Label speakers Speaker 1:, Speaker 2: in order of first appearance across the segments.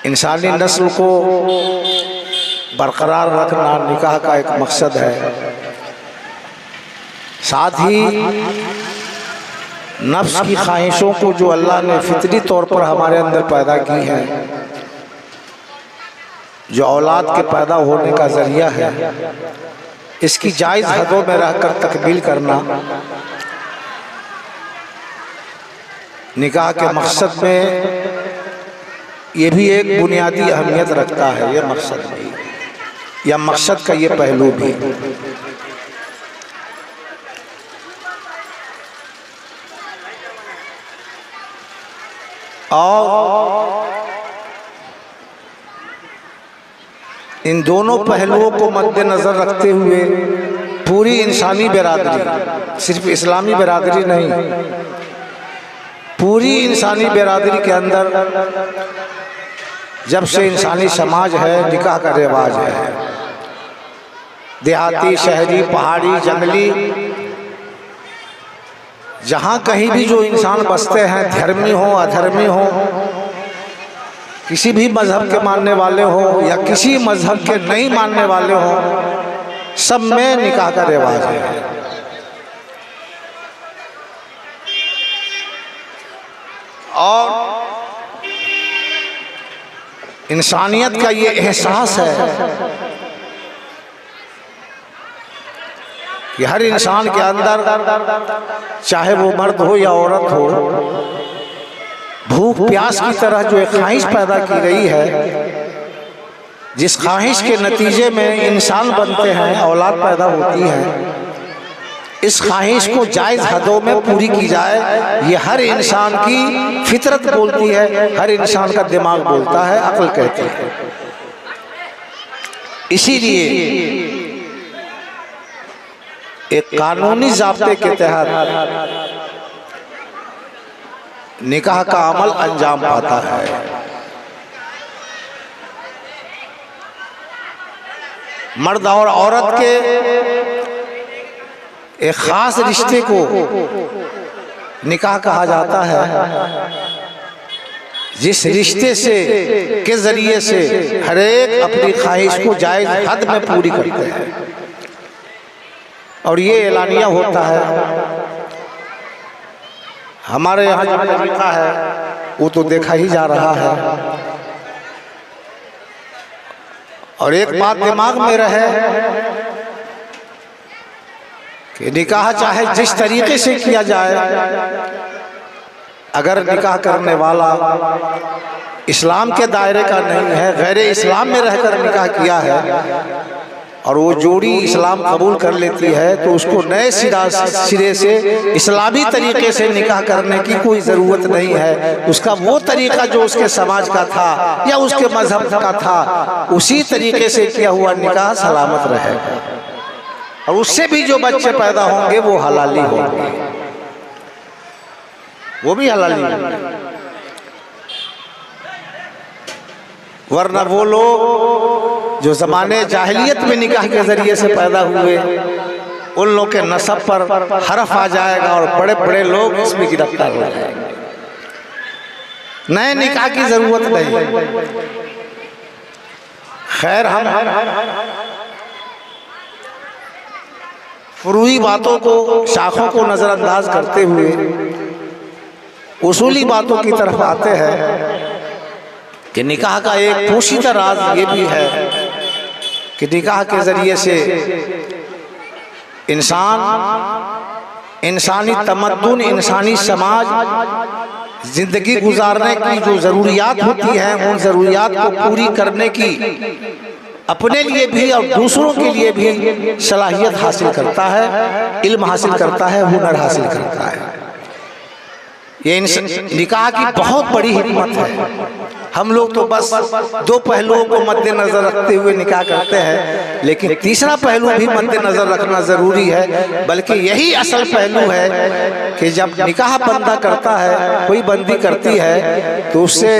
Speaker 1: इंसानी नस्ल को बरकरार रखना निकाह का एक मकसद है। साथ ही नफ्स की ख्वाहिशों को जो अल्लाह ने फितरी तौर पर हमारे अंदर पैदा की है, जो औलाद के पैदा होने का ज़रिया है, इसकी जायज़ हदों में रहकर तकमील करना निकाह के मकसद में ये भी एक बुनियादी अहमियत रखता है। यह मकसद भी, या मकसद का ये पहलू भी। और इन दोनों पहलुओं को मद्देनज़र रखते हुए पूरी इंसानी बिरादरी, सिर्फ इस्लामी बिरादरी नहीं, पूरी इंसानी बिरादरी के अंदर जब से इंसानी समाज है, निकाह का रिवाज है। देहाती, शहरी, पहाड़ी, जंगली, जहाँ कहीं भी जो इंसान बसते हैं, धर्मी हो अधर्मी हो, किसी भी मज़हब के मानने वाले हो या किसी मज़हब के नहीं मानने वाले हो, सब में निकाह का रिवाज है। और इंसानियत का ये एहसास है कि हर इंसान के अंदर, चाहे वो मर्द हो या औरत हो, भूख प्यास की तरह जो एक ख्वाहिश पैदा की गई है, जिस ख्वाहिश के नतीजे में इंसान बनते हैं, औलाद पैदा होती है, इस ख्वाहिश को जायज़ हदों में पूरी की जाए, ये हर इंसान की फितरत बोलती है, हर इंसान का दिमाग बोलता है, अक्ल कहती है। इसीलिए एक कानूनी ज़ाब्ते के तहत निकाह का अमल अंजाम पाता है। मर्द और औरत के एक ख़ास रिश्ते को निकाह कहा जाता है, जिस रिश्ते से के ज़रिए से हर एक अपनी ख्वाहिश को जायज़ हद में पूरी करते हैं। और ये एलानिया होता है। हमारे यहाँ जो तरीका है वो तो देखा ही जा रहा है। और एक बात दिमाग में रहे कि निकाह चाहे जिस तरीके से किया जाए, अगर निकाह करने वाला इस्लाम के दायरे का नहीं है, गैर इस्लाम में रहकर निकाह किया है और वो जोड़ी इस्लाम कबूल कर लेती है, तो उसको नए सिरे से इस्लामी तरीके से निकाह करने की कोई ज़रूरत नहीं है। उसका वो तरीका जो उसके समाज का था या उसके मज़हब का था, उसी तरीके से किया हुआ निकाह सलामत रहेगा। और उससे भी जो बच्चे पैदा होंगे वो हलाली होंगे, वो भी हलाली होंगे। वरना वो लोग जो ज़माने जाहिलियत में निकाह के ज़रिए से पैदा हुए, उन लोग के नसब पर हरफ आ जाएगा और बड़े बड़े लोग इसमें गिरफ्तार हो जाएंगे। नए निकाह की ज़रूरत नहीं। खैर, हम फुरूई बातों को, शाखों को नज़रअंदाज करते हुए उसूली बातों की तरफ आते हैं कि निकाह का एक पोशीदा राज ये भी है कि निकाह के ज़रिए से इंसान, इंसानी तमद्दुन, इंसानी समाज ज़िंदगी गुजारने की जो ज़रूरियात होती हैं, उन ज़रूरियात को पूरी करने की अपने लिए भी और दूसरों के लिए भी सलाहियत हासिल करता है, इल्म हासिल करता है, हुनर हासिल करता है। ये निकाह की बहुत बड़ी हिकमत है। हम लोग तो बस दो पहलुओं को मद्देनजर रखते हुए निकाह करते हैं, लेकिन तीसरा पहलू भी मद्देनजर रखना ज़रूरी है। बल्कि यही असल पहलू है कि जब निकाह बंदा करता है, कोई बंदी करती है, तो उससे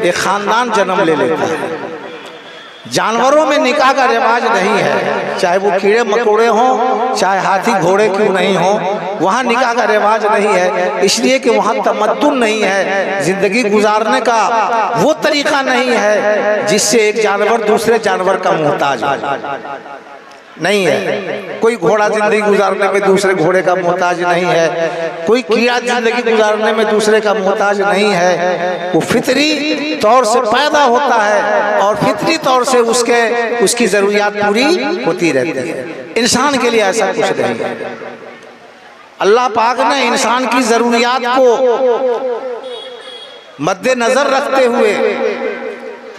Speaker 1: एक ख़ानदान जन्म ले लेता है। जानवरों में निकाह का रिवाज नहीं है, चाहे वो कीड़े मकोड़े हों, चाहे हाथी घोड़े क्यों नहीं हो, वहाँ निकाह का रिवाज नहीं है। इसलिए कि वहाँ तमद्दुन नहीं है, जिंदगी गुजारने का वो तरीका नहीं है जिससे एक जानवर दूसरे जानवर का मोहताज हो, नहीं है। कोई घोड़ा जिंदगी गुजारने में दूसरे घोड़े का मोहताज नहीं है, कोई कीड़ा जिंदगी गुजारने में दूसरे का मोहताज नहीं है। वो फितरी तौर से पैदा होता है और फितरी तौर से उसकी जरूरियात पूरी होती रहती है। इंसान के लिए ऐसा कुछ नहीं है। अल्लाह पाक ने इंसान की जरूरियात को मद्देनजर रखते हुए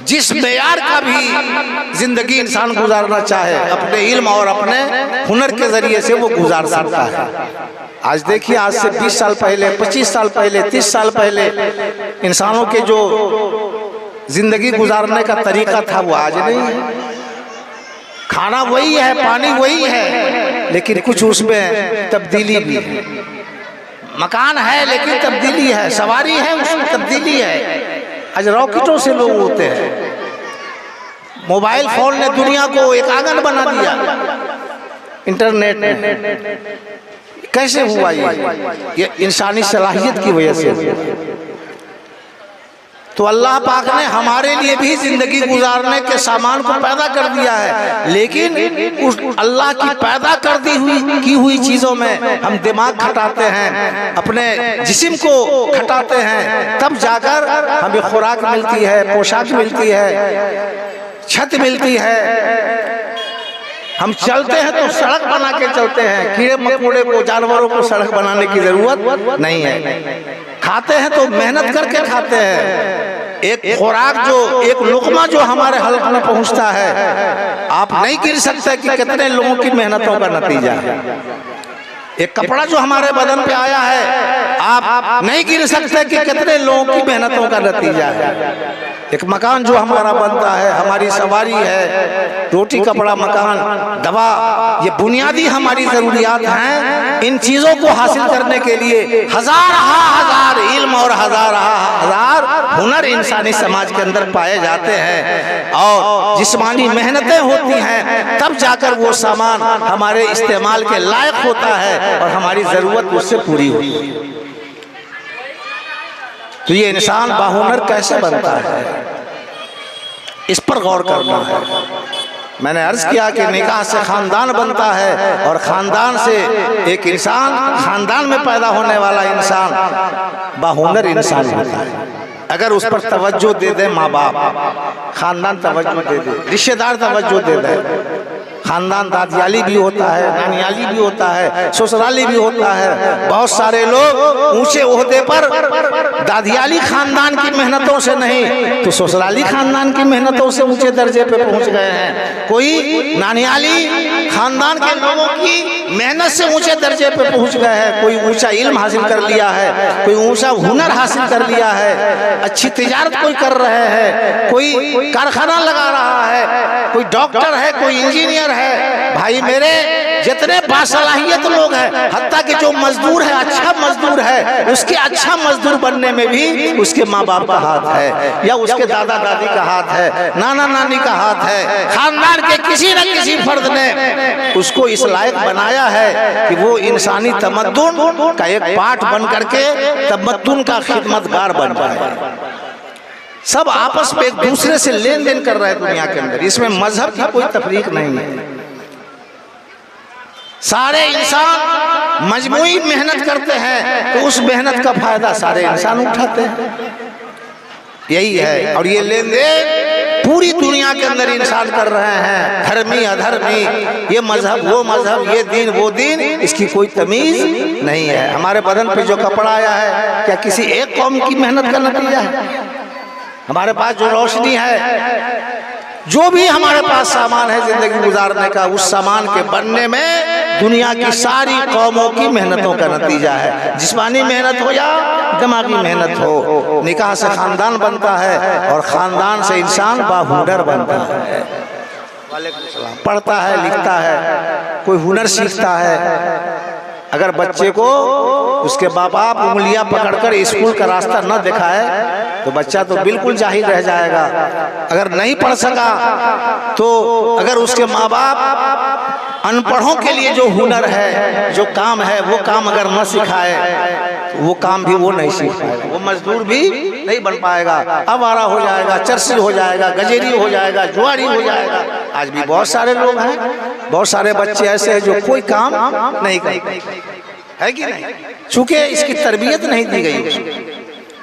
Speaker 1: जिस मेयार का भी जिंदगी इंसान गुजारना चाहे, अपने इल्म और अपने हुनर के जरिए से वो गुजार सकता है। आज देखिए, आज से 20 साल पहले, 25 साल पहले, 30 साल पहले इंसानों के जो जिंदगी गुजारने का तरीका था वो आज नहीं है। खाना वही है, पानी वही है, लेकिन कुछ उसमें तब्दीली भी है। मकान है लेकिन तब्दीली है, सवारी है उसमें तब्दीली है। आज रॉकेटों से लोग उड़ते हैं। मोबाइल फोन ने दुनिया को एक आंगन बना दिया। इंटरनेट ने कैसे हुआ ये इंसानी सलाहियत की वजह से हुआ। तो अल्लाह पाक ने हमारे लिए भी जिंदगी गुजारने के सामान को पैदा कर दिया है, लेकिन उस अल्लाह की पैदा की हुई चीजों में हम दिमाग खटाते हैं, अपने जिस्म को खटाते हैं, तब जाकर हमें खुराक मिलती है, पोशाक मिलती है, छत मिलती है। हम चलते हैं तो सड़क बना के चलते हैं। कीड़े मकोड़े को, जानवरों को सड़क बनाने की जरूरत नहीं है। खाते हैं तो मेहनत करके खाते हैं। एक खुराक जो, एक लुकमा जो हमारे हलक में पहुंचता है, आप नहीं गिन सकते कि कितने लोगों की मेहनतों का नतीजा है। एक कपड़ा जो हमारे बदन पे आया है, आप नहीं गिन सकते कि कितने लोगों की मेहनतों का नतीजा है। एक मकान जो हमारा बनता है, हमारी सवारी है, रोटी कपड़ा मकान दवा, ये बुनियादी हमारी जरूरियात हैं। इन चीजों को हासिल करने के लिए हजार इल्म और हजार हुनर इंसानी समाज के अंदर पाए जाते हैं और जिस्मानी मेहनतें होती हैं, तब जाकर वो सामान हमारे इस्तेमाल के लायक होता है और हमारी जरूरत उससे पूरी होती है। तो ये इंसान बाहुनर कैसे बनता है, इस पर गौर करना है। मैंने अर्ज किया कि निकाह से खानदान बनता है और खानदान से एक इंसान, खानदान में पैदा होने वाला इंसान बाहुनर इंसान होता है। अगर उस पर तवज्जो दे दे माँ बाप, खानदान तवज्जो दे दे, रिश्तेदार तवज्जो दे दे, खानदान दादियाली भी होता है, नानियाली भी होता है, ससुराली भी होता है। बहुत सारे लोग ऊंचे ओहदे पर दादियाली खानदान की मेहनतों से नहीं तो ससुराली खानदान की मेहनतों से ऊंचे दर्जे पे पहुंच गए हैं। कोई नानियाली खानदान के लोगों की मेहनत से ऊंचे दर्जे पे पहुंच गए हैं। कोई ऊंचा इल्म हासिल कर लिया है, कोई ऊंचा हुनर हासिल कर लिया है, अच्छी तिजारत कोई कर रहे हैं, कोई कारखाना लगा रहा है, कोई डॉक्टर है, कोई इंजीनियर है। भाई मेरे, जितने बासलाहियत लोग हैं, हत्ता कि जो मजदूर है, अच्छा मजदूर है, उसके अच्छा मजदूर बनने में भी उसके माँ बाप का हाथ है, या उसके दादा दादी का हाथ है, नाना नानी का हाथ है। खानदान के किसी न किसी फर्द ने उसको इस लायक बनाया है कि वो इंसानी तमद्दुन का एक पार्ट बन करके तमद्दुन का खिदमतगार बन जाए। सब आपस में एक दूसरे से लेन देन कर रहे हैं दुनिया के अंदर। इसमें मजहब की कोई तफरीक नहीं है। सारे इंसान मजमूई मेहनत करते हैं तो उस मेहनत का फायदा सारे इंसान उठाते हैं। यही है। और ये लेन देन पूरी दुनिया के अंदर इंसान कर रहे हैं, धर्मी अधर्मी, ये मजहब वो मजहब, ये दीन वो दीन, इसकी कोई तमीज नहीं है। हमारे बदन पे जो कपड़ा आया है, क्या किसी एक कौम की मेहनत का नतीजा है? हमारे पास जो रोशनी है, जो भी हमारे पास सामान है जिंदगी गुजारने का, उस सामान के बनने में दुनिया की सारी कौमों की मेहनतों का नतीजा है। जिस्मानी मेहनत हो या दिमागी मेहनत हो, निकाह से खानदान बनता है और खानदान से इंसान बाहुनर बनता है। पढ़ता है, लिखता है, कोई हुनर सीखता है, अगर बच्चे को उसके बाप बाप उंगलियां पकड़कर स्कूल का रास्ता न दिखाए तो बच्चा तो बिल्कुल जाहिल रह जाएगा। अगर नहीं पढ़ सका तो अगर उसके माँ बाप अनपढ़ों के लिए जो हुनर है, जो काम है, वो काम अगर न सिखाए तो वो काम भी वो नहीं सीख पाएगा, वो मजदूर भी नहीं बन पाएगा, आवारा हो जाएगा, चरसी हो जाएगा, गजेरी हो जाएगा, जुआरी हो जाएगा। आज भी बहुत सारे लोग हैं, बहुत सारे बच्चे ऐसे हैं जो कोई काम नहीं करते, है कि नहीं? चूंकि इसकी तरबियत नहीं दी गई,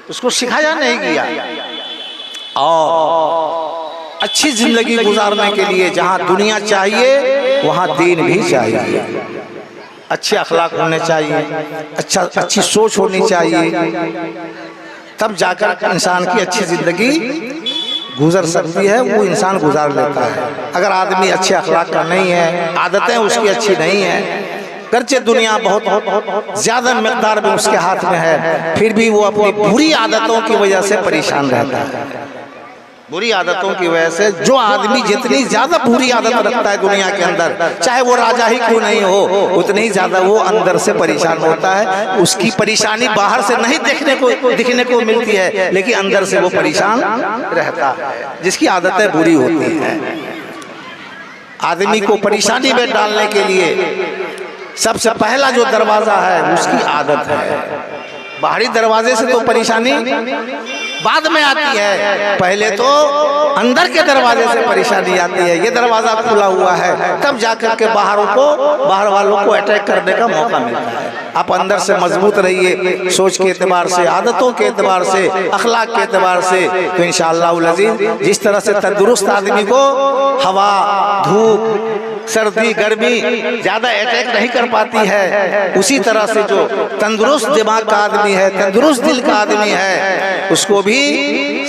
Speaker 1: उसको सिखाया नहीं गया। और अच्छी जिंदगी गुजारने के लिए जहाँ दुनिया चाहिए वहाँ दीन भी चाहिए, अच्छे अखलाक होने चाहिए, अच्छी सोच होनी चाहिए, तब जाकर इंसान की अच्छी जिंदगी गुजर सकती है, वो इंसान गुजार लेता है। अगर आदमी अच्छे अखलाक का नहीं है, आदतें उसकी अच्छी नहीं है, गर्चे दुनिया बहुत ज्यादा मिकदार में उसके हाथ में है, फिर भी वो अपनी बुरी आदतों की वजह से परेशान रहता है। बुरी आदतों की वजह से जो आदमी जितनी ज्यादा बुरी आदत रखता है दुनिया के अंदर, चाहे वो राजा ही क्यों नहीं हो, उतनी ज्यादा वो अंदर से परेशान होता है। उसकी परेशानी बाहर से नहीं दिखने को मिलती है, लेकिन अंदर से वो परेशान रहता है, जिसकी आदतें बुरी होती हैं। आदमी को परेशानी में डालने के लिए सबसे पहला जो दरवाजा है उसकी आदत है। बाहरी दरवाजे से तो परेशानी बाद में आती है, पहले तो अंदर के दरवाजे से परेशानी आती है। ये दरवाजा खुला हुआ है, तब जाकर के बाहर वालों को अटैक करने का मौका मिलता है। आप अंदर से मजबूत रहिए, सोच के एतबार से, आदतों के एतबार से, अखलाक के एतबार से, तो इंशाअल्लाह अज़ीज़ जिस तरह से तंदुरुस्त आदमी को हवा, धूप, सर्दी, गर्मी ज्यादा अटैक नहीं कर पाती है, उसी तरह से जो तंदुरुस्त दिमाग का आदमी है, तंदुरुस्त दिल का आदमी है, उसको भी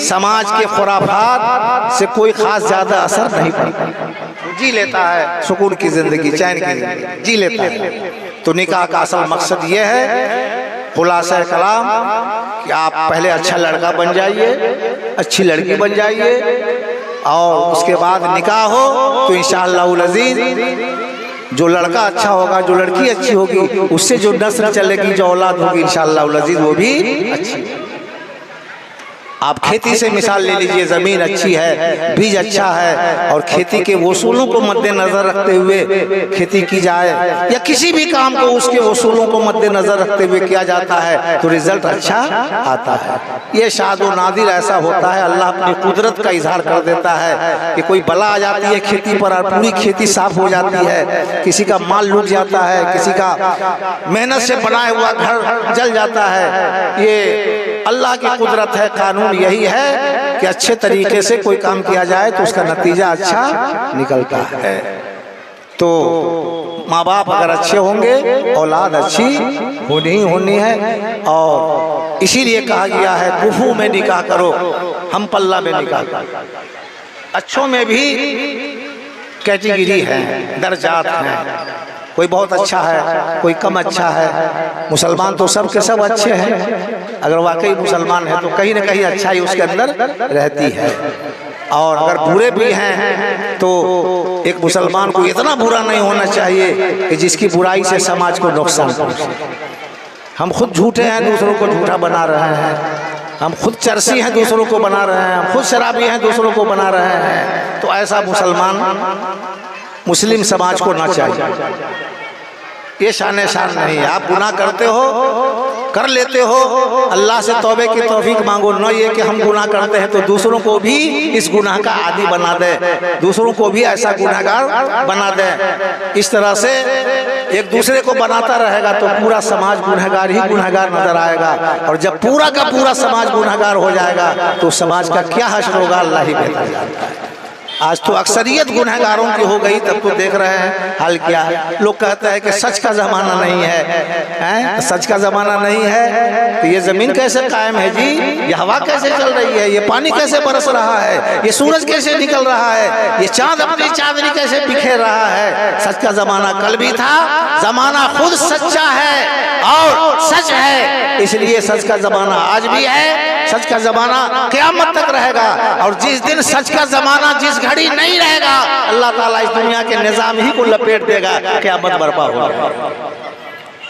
Speaker 1: समाज के खुराफात से कोई खास ज्यादा असर नहीं पड़ता, जी लेता है सुकून की जिंदगी, चैन की जिंदगी जी लेता है। तो निकाह का असल मकसद ये है, खुलासा कलाम, कि आप पहले अच्छा लड़का बन जाइए, अच्छी लड़की बन जाइए, और उसके बाद निकाह हो तो इंशाअल्लाह अज़ीज़ जो लड़का अच्छा होगा, जो लड़की अच्छी होगी, उससे जो नस्ल चलेगी, जो औलाद होगी, इंशाअल्लाह अज़ीज़ वो भी अच्छी। आप खेती से मिसाल ले लीजिए, ज़मीन अच्छी है, बीज अच्छा है, और खेती के वसूलों को मद्देनजर रखते हुए खेती की जाए, या किसी भी काम को उसके वसूलों को मद्देनजर रखते हुए किया जाता है, तो रिजल्ट अच्छा आता है। ये शाद व नादिर ऐसा होता है, अल्लाह अपनी कुदरत का इजहार कर देता है कि कोई बला आ जाती है खेती पर और पूरी खेती साफ हो जाती है, किसी का माल लूट जाता है, किसी का मेहनत से बनाया हुआ घर जल जाता है। ये अल्लाह की कुदरत है, कानून यही है कि अच्छे तरीके से कोई काम किया जाए तो उसका नतीजा अच्छा निकलता है। तो माँ बाप अगर अच्छे होंगे, औलाद अच्छी होनी है, और इसीलिए कहा गया है कुफू में निकाह करो, हम पल्ला में निकाह करो। अच्छों में भी कैटेगरी है, दर्जात हैं, कोई बहुत अच्छा है, कोई कम अच्छा है। मुसलमान तो सब के सब अच्छे हैं, अगर वाकई मुसलमान है तो कहीं न कहीं अच्छाई उसके अंदर रहती है, और अगर बुरे भी हैं तो एक मुसलमान को इतना बुरा नहीं होना चाहिए कि जिसकी बुराई से समाज को नुकसान पहुंचे। हम खुद झूठे हैं, दूसरों को झूठा बना रहे हैं, हम खुद चरसी हैं, दूसरों को बना रहे हैं, हम खुद शराबी हैं, दूसरों को बना रहे हैं। तो ऐसा मुसलमान मुस्लिम समाज को ना चाहिए, ये शान नहीं है। आप गुनाह करते हो, कर लेते हो, अल्लाह से तौबे की तौफीक मांगो, न ये कि हम गुनाह करते हैं तो दूसरों को भी इस गुनाह का आदी बना दे, दूसरों को भी ऐसा गुनाहगार बना दे। इस तरह से एक दूसरे को बनाता रहेगा तो पूरा समाज गुनहगार ही गुनहगार नजर आएगा, और जब पूरा का पूरा समाज गुनहगार हो जाएगा तो समाज का क्या हश्र होगा, अल्लाह ही बेहतर जानता है। आज तो अक्सरियत गुनहगारों की हो गई, तब तो देख रहे हैं हाल क्या है। लोग कहते हैं कि सच का जमाना नहीं है, सच का जमाना नहीं है तो ये जमीन कैसे कायम है जी, ये हवा कैसे चल रही है, ये पानी कैसे बरस रहा है, ये सूरज कैसे निकल रहा है, ये चांद अपनी चांदनी कैसे बिखेर रहा है। सच का जमाना कल भी था, जमाना खुद सच्चा है और सच है, इसलिए सच का जमाना आज भी है, सच का जमाना क़यामत तक रहेगा। और जिस दिन सच का जमाना, जिस घड़ी नहीं रहेगा, अल्लाह ताला इस दुनिया के निजाम ही को लपेट देगा, क़यामत बर्पा होगा।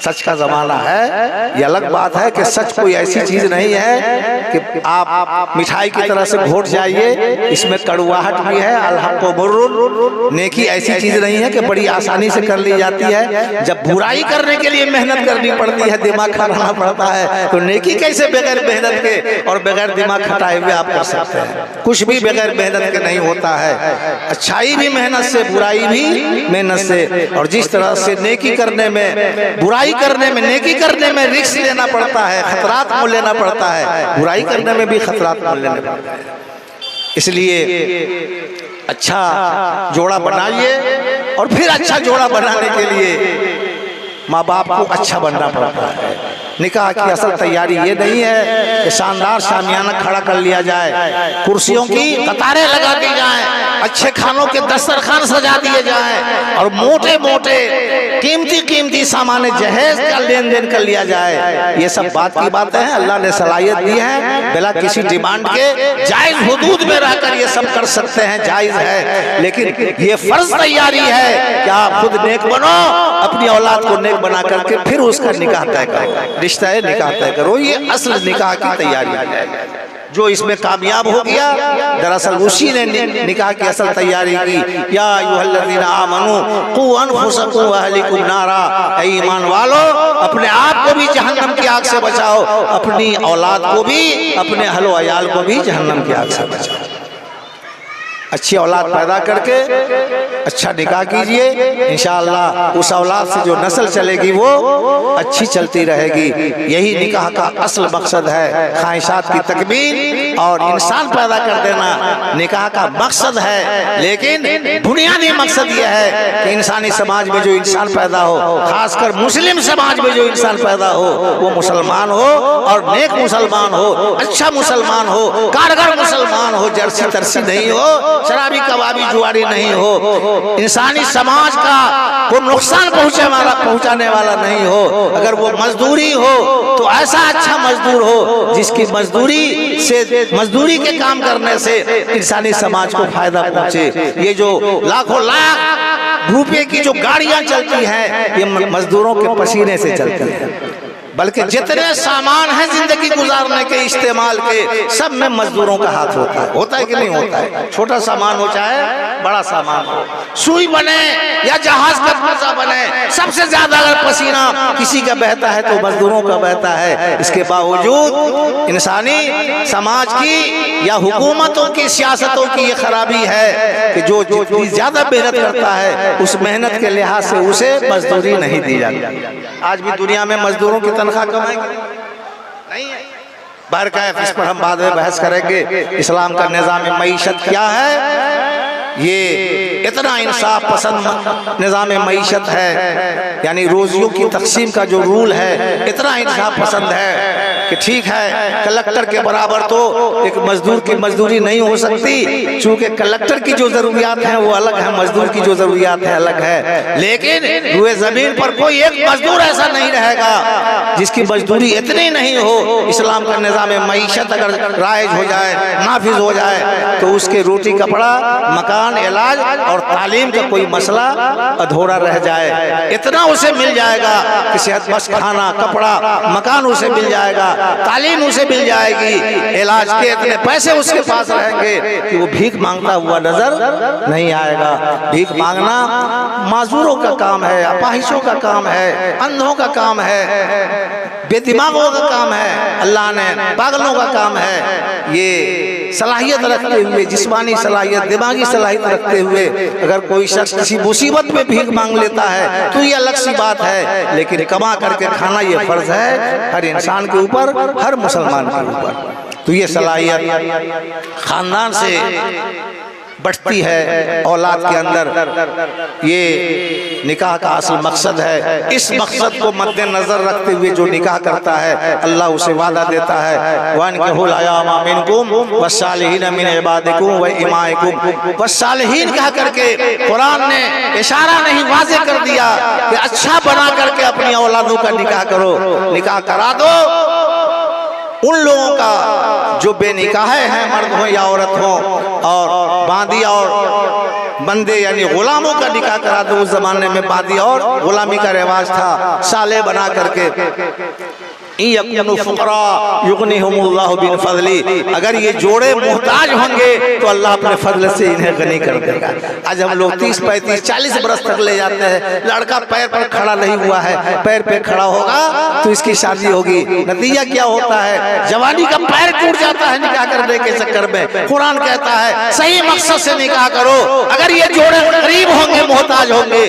Speaker 1: सच का जमाना है। ये अलग बात है कि सच कोई ऐसी चीज नहीं है कि आप मिठाई की तरह से घोट जाइए, इसमें कड़वाहट भी है। अल्हक़ मुर्रुन, नेकी ऐसी चीज नहीं है कि बड़ी आसानी से कर ली जाती है। जब बुराई करने के लिए मेहनत करनी पड़ती है, दिमाग खटाना पड़ता है, तो नेकी कैसे बगैर मेहनत के और बगैर दिमाग खटाए हुए आप कर सकते हैं? कुछ भी बगैर मेहनत के नहीं होता है। अच्छाई भी मेहनत से, बुराई भी मेहनत से। और जिस तरह से नेकी करने में, बुराई करने में, नेकी करने में रिस्क लेना पड़ता है, खतरात मोल लेना पड़ता है, बुराई करने में भी खतरात मोल लेने पड़ता है। इसलिए अच्छा जोड़ा बनाइए, और फिर अच्छा जोड़ा बनाने के लिए माँ बाप को अच्छा बनना पड़ता है। निकाह की असल तैयारी ये नहीं है कि शानदार शामियाना खड़ा कर लिया जाए, कुर्सियों की कतारें लगा दी जाएं, अच्छे खानों के दस्तरखान सजा दिए जाएं, और मोटे मोटे कीमती कीमती सामान जहेज का लेन देन कर लिया जाए। ये सब बात की बातें हैं। अल्लाह ने सलाहियत दी है, बिना किसी डिमांड के जायज हुदूद में रहकर ये सब कर सकते हैं, जायज है। लेकिन ये फर्ज तैयारी है कि आप खुद नेक बनो, अपनी औलाद को नेक बना करके फिर उसका निकाह तय करो, रिश्ता है निकाह तय करो। ये असल निकाह की तैयारी है। जो इसमें कामयाब हो गया, दरअसल उसी ने निकाह की असल तैयारी की। या अय्युहल्लज़ीना आमनू क़ू अनफुसकुम व अहलिकुम नारा, ऐ ईमान वालो अपने आप को भी जहन्नम की आग से बचाओ, अपनी औलाद को भी, अपने अहल व अयाल को भी जहन्नम की आग से बचाओ। अच्छी औलाद पैदा करके अच्छा निकाह कीजिए, इंशाअल्लाह उस औलाद से जो नस्ल चलेगी वो अच्छी चलती रहेगी। यही निकाह का असल मकसद है। ख्वाहिशात की तकमील और इंसान पैदा कर देना निकाह का मकसद है, लेकिन बुनियादी मकसद यह है कि इंसानी समाज में जो इंसान पैदा हो, खासकर मुस्लिम समाज में जो इंसान पैदा हो, वो मुसलमान हो और नेक मुसलमान हो, अच्छा मुसलमान हो, कारगर मुसलमान हो, जर्सी तरसी नहीं हो, शराबी कबाबी जुआरी नहीं हो, इंसानी समाज का को नुकसान पहुंचाने वाला नहीं हो। अगर वो मजदूरी हो तो ऐसा अच्छा मजदूर हो जिसकी मजदूरी के काम करने से इंसानी समाज को फायदा पहुंचे। ये जो लाखों लाख रुपए की जो गाड़ियां चलती हैं, ये मजदूरों के पसीने से चलती हैं। बल्कि जितने सामान हैं जिंदगी गुजारने के इस्तेमाल के, सब में मजदूरों का हाथ होता है कि नहीं होता है? छोटा सामान हो चाहे बड़ा सामान हो, सुई बने या जहाज का ढांचा बने, सबसे ज्यादा अगर पसीना किसी का बहता है तो मजदूरों का बहता है। इसके बावजूद इंसानी समाज की या हुकूमतों की सियासतों की ये खराबी है कि जो ज्यादा मेहनत करता है उस मेहनत के लिहाज से उसे मजदूरी नहीं दी जाती। आज भी दुनिया में मजदूरों की तनख्वाह कम है नहीं है? बाहर का है, इस पर हम बाद में बहस करेंगे। इस्लाम का निज़ाम मईशत क्या है? ये इतना इंसाफ पसंद निज़ाम मईशत है, यानी रोजियों की तकसीम का जो रूल है इतना इंसाफ पसंद है कि ठीक है, कलेक्टर के बराबर तो एक मजदूर की मजदूरी नहीं हो सकती, चूंकि कलेक्टर की जो जरूरियात हैं वो अलग है, मजदूर की जो जरूरियात है अलग है। लेकिन रुए जमीन पर कोई एक मजदूर ऐसा नहीं रहेगा जिसकी मजदूरी इतनी नहीं हो। इस्लाम का निज़ाम मईशत अगर राइज हो जाए, नाफिज हो जाए, तो उसके रोटी कपड़ा, मकान, इलाज और तालीम का कोई मसला अधूरा रह जाए। इतना उसे मिल जाएगा कि सेहतबख्श खाना, कपड़ा, मकान उसे मिल जाएगा, तालीम उसे मिल जाएगी, इलाज के इतने पैसे उसके पास रहेंगे कि वो भीख मांगता हुआ नजर नहीं आएगा। भीख मांगना माजूरों का काम है, अपाहिशों का काम है, अंधों का काम है, बेदिमागों का काम है, अल्लाह ने पागलों का काम है। ये सलाहियत रखते हुए, जिस्मानी सलाहियत, दिमागी सलाहियत रखते हुए अगर कोई शख्स किसी मुसीबत में भीख मांग लेता है तो ये अलग सी बात है, लेकिन कमा करके खाना ये फर्ज है हर इंसान के ऊपर, हर मुसलमान के ऊपर। तो ये सलाहियत खानदान से बढ़ती है औलाद के अंदर। ये निकाह का असल मकसद है। इस मकसद को मद्देनजर रखते हुए जो निकाह करता है अल्लाह उसे वादा देता है, वानकिहुल अयामा मिनकुम वस्सालिहीन मिन इबादिकुम व इमाइकुम। वस्सालिहीन कह करके कुरान ने इशारा नहीं वाज़ेह कर दिया कि अच्छा बना करके अपनी औलादों का निकाह करो, निकाह करा दो उन लोगों का जो बेनिकाह हैं, मर्द हो या औरत हो, और बांदी और बंदे यानी गुलामों का निकाह करा दो। उस जमाने में बादी और गुलामी का रिवाज था, साले बना करके। अगर ये जोड़े मोहताज होंगे तो अल्लाह अपने फजल से इन्हें गनी कर देगा। आज हम लोग 30, 35, 40 बरस तक ले जाते हैं, लड़का पैर पर खड़ा नहीं हुआ है, पैर पे खड़ा होगा तो इसकी शादी होगी। नतीजा क्या होता है? जवानी का पैर टूट जाता है निकाह करने के चक्कर में। कुरान कहता है सही मकसद से निकाह करो। अगर ये जोड़े गरीब होंगे, मोहताज होंगे,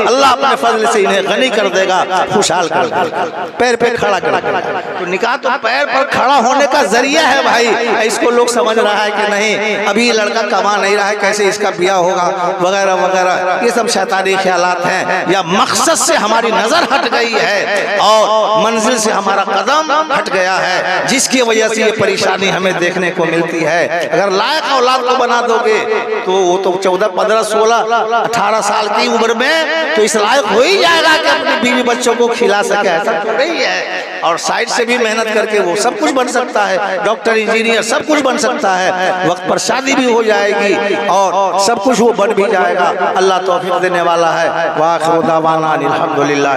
Speaker 1: अल्लाह अपने फजल से इन्हें गनी कर देगा, खुशहाल कर देगा, पैर पे खड़ा कर देगा। तो निकाह तो पैर पर खड़ा होने का जरिया है भाई। इसको लोग समझ रहा है कि नहीं, अभी लड़का कमा नहीं रहा है, कैसे इसका ब्याह होगा वगैरह वगैरह, ये सब शैतानी ख्यालात हैं, या मकसद से हमारी नजर हट गई है और मंजिल से हमारा कदम हट गया है, जिसकी वजह से ये परेशानी हमें देखने को मिलती है। अगर लायक औलाद को बना दोगे तो वो तो 14, 15, 16, 18 साल की उम्र में तो इस लायक हो ही जाएगा कि अपनी बीवी बच्चों को खिला सके। ऐसा तो नहीं है। और साइड से भी मेहनत करके वो सब कुछ बन सकता है, डॉक्टर, इंजीनियर, सब कुछ बन सकता है। वक्त पर शादी भी हो जाएगी और सब कुछ वो बन भी जाएगा। अल्लाह तौफीक देने वाला है। वाखिर दावाना अनिल हम्दुलिल्लाह।